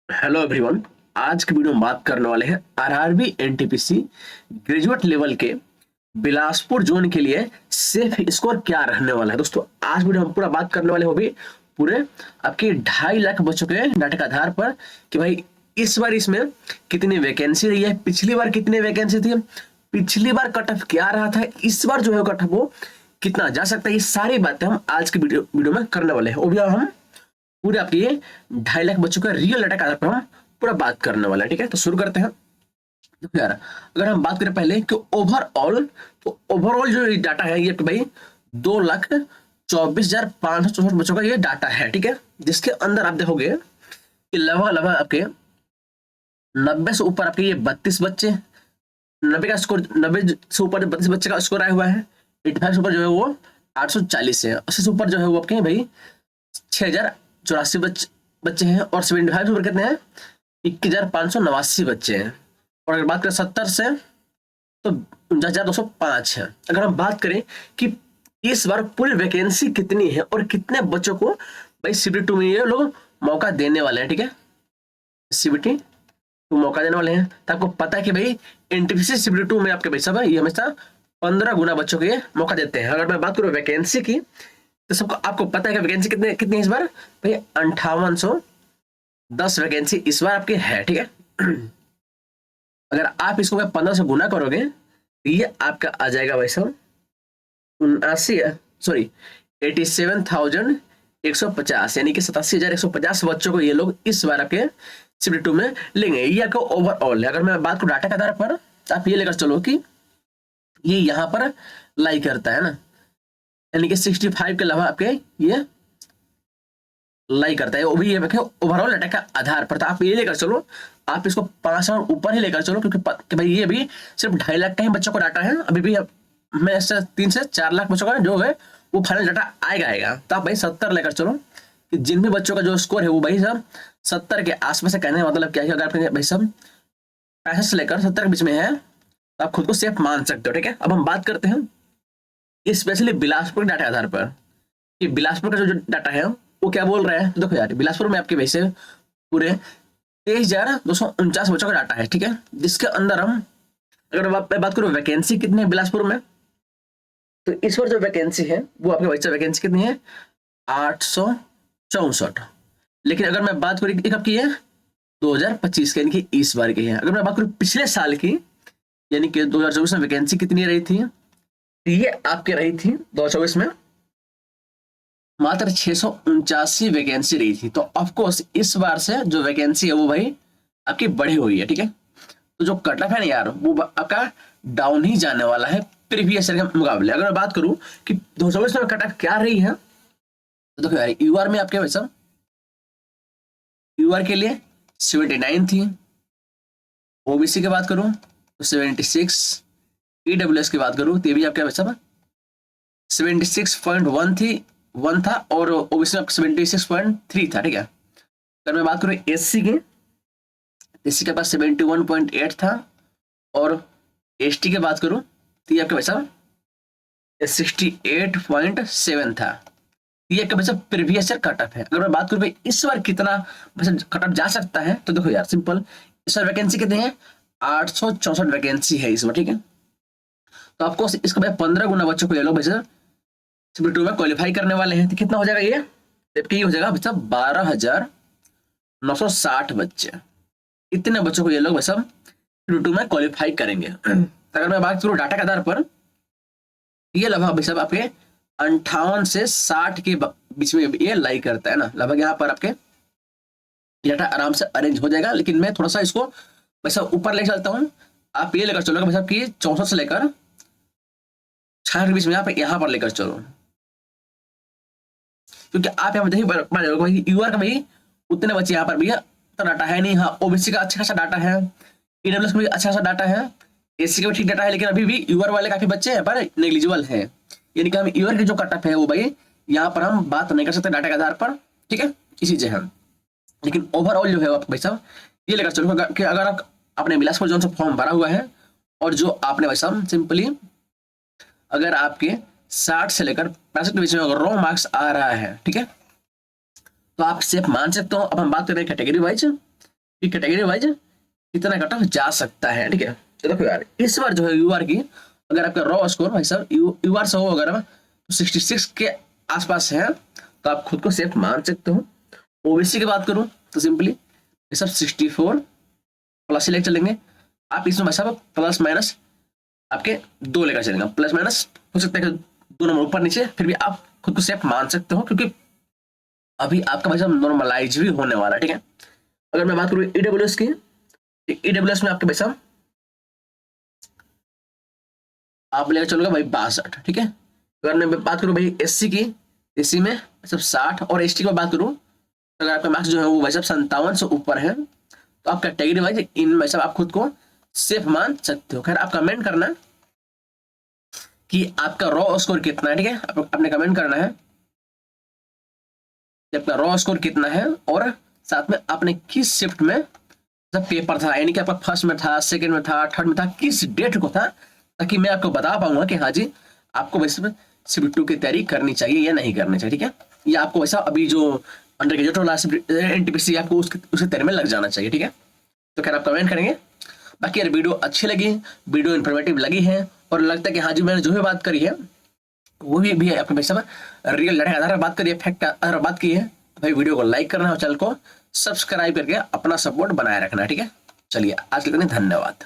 Hello everyone. आज की video में बात करने वाले हैं आरआरबी एनटीपीसी ग्रेजुएट लेवल के बिलासपुर जोन के लिए सेफ स्कोर क्या रहने वाला है। दोस्तों आज वीडियो हम पूरा बात करने वाले हो भी पूरे आपके 2.5 लाख बच्चों के डाटा के आधार पर कि भाई इस बार इसमें कितनी वैकेंसी रही है, पिछली बार कितनी वैकेंसी थी, पिछली बार कट ऑफ क्या रहा था, इस बार जो है कट ऑफ वो कितना जा सकता है। ये सारी बातें हम आज की वीडियो में करने वाले हैं। वो भी हम पूरे आपके 2.5 लाख बच्चों का रियल डाटा के आधार पर हम पूरा बात करने वाला है। ठीक है, तो शुरू करते हैं। देखो यार, अगर हम बात करें पहले कि ओवरऑल, तो ओवरऑल जो डाटा है ये भाई 2,24,564 बच्चों का ये डाटा है। ठीक है, जिसके अंदर आप देखोगे कि लगभग आपके 90 से ऊपर आपके ये 32 बच्चे, 90 का स्कोर, 90 से ऊपर 32 बच्चे का स्कोर आया हुआ है। 85 से ऊपर जो है वो 840 है। 80 से ऊपर जो है वो आपके भाई 6,084 बच्चे हैं। और 75 से ऊपर कितने हैं? 21,589 बच्चे हैं। और अगर बात करें 70 से तो 49,205 है। अगर हम बात करें कि इस बार पूरी वैकेंसी कितनी है और कितने बच्चों को भाई सीबीटी 2 में ये लोग मौका देने वाले हैं। ठीक है, सीबीटी 2 मौका देने वाले हैं। तो आपको पता है कि भाई एनटीपीसी सीबीटी 2 में आपके भाई सब है ये हमेशा 15 गुना बच्चों को ये मौका देते हैं। अगर मैं बात करूं वैकेंसी की तो सबको आपको पता है कि वैकेंसी कितने कितनी है इस बार भाई 5810 वैकेंसी इस बार आपकी है। ठीक है, अगर आप इसको 15 से गुना करोगे तो ये आपका आ जाएगा भाई साहब 87,150 यानी कि 87,150 बच्चों को ये लोग इस बार आपके सीबीटी 2 में लेंगे। ये आपका ओवरऑल है। अगर मैं बात करूं डाटा के आधार पर तो आप ये लेकर चलो कि ये यहां पर लाई करता है ना, यानी कि 65 के अलावा आपके ये लाई करता है, वो भी ये ओवरऑल डाटा का आधार पर। तो आप ये लेकर चलो, आप इसको 5 और ऊपर ही लेकर चलो, क्योंकि कि भाई ये भी सिर्फ 2.5 लाख का ही बच्चों को डाटा है। अभी भी मैं इससे 3 से 4 लाख बच्चों का जो है वो फाइनल डाटा आएगा। तो आप भाई 70 लेकर चलो कि जिन भी बच्चों का जो स्कोर है वो भाई सब 70 के आसपास से। कहने का मतलब क्या है, अगर आपके भाई सब 65 से लेकर 70 के बीच में है तो आप खुद को सेफ मान सकते हो। ठीक है, अब हम बात करते हैं स्पेशली बिलासपुर के डाटा के आधार पर कि बिलासपुर का जो डाटा है वो क्या बोल रहा है। तो देखो यार, बिलासपुर में आपके वैसे पूरे 23,249 बच्चों का डाटा है। ठीक है, जिसके अंदर हम अगर मैं बात करूं वैकेंसी कितनी है बिलासपुर में, तो इस बार जो वैकेंसी है वो आपके वैसे वैकेंसी कितनी है 864। लेकिन अगर मैं बात करूं एक आपकी है 2025 की, यानी कि इस बार की है। अगर मैं बात करूं पिछले साल की, यानी कि 2024 में वैकेंसी कितनी रही थी, ये आपके रही थी 2024 में मात्र 679 वैकेंसी रही थी। तो ऑफकोर्स इस बार से जो वैकेंसी है वो भाई आपकी बढ़ी हुई है। ठीक है, तो जो कट ऑफ है ना यार वो आपका डाउन ही जाने वाला है प्रीवियस ईयर के मुकाबले। अगर मैं बात करूं कि 2024 में कट ऑफ क्या रही है, तो देखो यार यूआर में आपके वैसा यूआर के लिए 79 थी। ओबीसी की बात करूं तो 76, ईडब्ल्यूएस की बात करूं तो ये भी आपके वैसा 76.1 थी, 1 था। और ओबीसी में 76.3 था। ठीक है, अगर मैं बात करूं एससी की, एससी के पास 71.8 था। और एसटी की बात करूं तो ये आपके वैसा 68.7 था। ये आपका वैसा प्रीवियस ईयर कट ऑफ है। अगर मैं बात करूं भाई इस बार कितना वैसे कट ऑफ जा सकता है, तो देखो यार सिंपल, इस बार वैकेंसी कितनी है 864 वैकेंसी है इस बार। ठीक है, तो आपको इसका भाई 15 गुना बच्चों को ये लोग वैसे सीबीटी 2 में क्वालिफाई करने वाले हैं। तो कितना हो जाएगा ये, जबकि ये हो जाएगा वैसा 12,960 बच्चे। इतने बच्चों को ये लोग वैसा सीबीटी 2 में क्वालिफाई करेंगे। तो अगर मैं बात करूं डाटा के आधार पर, ये लगभग भाई साहब आपके 58 से 60 के बीच में ये लाई करता है ना। लगभग यहाँ पर आपके डाटा आराम से अरेंज हो जाएगा। लेकिन मैं थोड़ा सा इसको वैसा ऊपर ले चलता हूँ। आप ये लेकर चलोगे भाई साहब कि 64 से लेकर 60 के बीच में यहाँ पर लेकर चलो, क्योंकि आप यहाँ पर यूआर का भाई उतने बच्चे यहाँ पर भैया तो डाटा है नहीं। हाँ, ओबीसी का अच्छा खासा डाटा है, ईडब्ल्यूएस का भी अच्छा खासा डाटा है, एससी का भी ठीक डाटा है। लेकिन अभी भी यूआर वाले काफी बच्चे हैं पर नेग्लिजिबल है। यानी कि हम यूआर की जो कट ऑफ है वो भाई यहाँ पर हम बात नहीं कर सकते डाटा के आधार पर। ठीक है, इसी चीज है। लेकिन ओवरऑल जो है भाई साहब ये लेकर चलो कि अगर आपने बिलासपुर जोन से फॉर्म भरा हुआ है और जो आपने भाई साहब सिंपली अगर आपके 60 से लेकर 65 के बीच में अगर रो मार्क्स आ रहा है, ठीक है, तो आप सेफ मान सकते हो। अब हम बात कर रहे हैं कैटेगरी वाइज। कि कैटेगरी वाइज कितना कट ऑफ जा सकता है। ठीक है, तो देखो यार इस बार जो है यूआर की, अगर आपका रॉ स्कोर भाई साहब यूआर से हो अगर तो 66 के आसपास है तो आप खुद को सेफ मान सकते हो। ओबीसी की बात करूं तो सिंपली ये सब 64 प्लस ही लेकर चलेंगे आप, इसमें भाई साहब प्लस माइनस आपके 2 लेकर चलेंगे, प्लस माइनस हो सकता है कि 2 नंबर ऊपर नीचे, फिर भी आप खुद को सेफ मान सकते हो क्योंकि अभी आपका भाई साहब नॉर्मलाइज भी होने वाला है। ठीक है, अगर मैं बात करूं ईडब्ल्यूएस की, ईडब्ल्यूएस में आपके भाई साहब आप लेकर चलोगे भाई 62। ठीक है, अगर मैं बात करूं भाई एससी की, एससी में सब 60 और एसटी की बात करूं तो अगर आपका मार्क्स जो है वो भाई साहब 57 से ऊपर है तो आप कैटेगरी वाइज इन भाई साहब आप खुद को सेफ मान सकते हो। खैर आप कमेंट करना कि आपका रॉ स्कोर कितना है। ठीक है, आपने कमेंट करना है कि आपका रॉ स्कोर कितना है और साथ में आपने किस शिफ्ट में जब पेपर था, यानी कि आपका फर्स्ट में था, सेकंड में था, थर्ड में था, किस डेट को था, ताकि मैं आपको बता पाऊंगा कि हाँ जी आपको वैसे शिफ्ट 2 की तैयारी करनी चाहिए या नहीं करनी चाहिए। ठीक है, या आपको वैसा अभी जो अंडर ग्रेजुएट वाला एनटीपीसी आपको उसके तैयारी में लग जाना चाहिए। ठीक है, तो खैर आप कमेंट करेंगे। बाकी यार वीडियो अच्छी लगी, वीडियो इन्फॉर्मेटिव लगी है और लगता है कि हाँ जी मैंने जो भी बात करी है वो भी आपके भाई साहब रियल लड़ाई आधार बात करी है, फैक्ट आधार बात की है, भाई वीडियो को लाइक करना और चैनल को सब्सक्राइब करके अपना सपोर्ट बनाए रखना। ठीक है, चलिए आज के लिए धन्यवाद।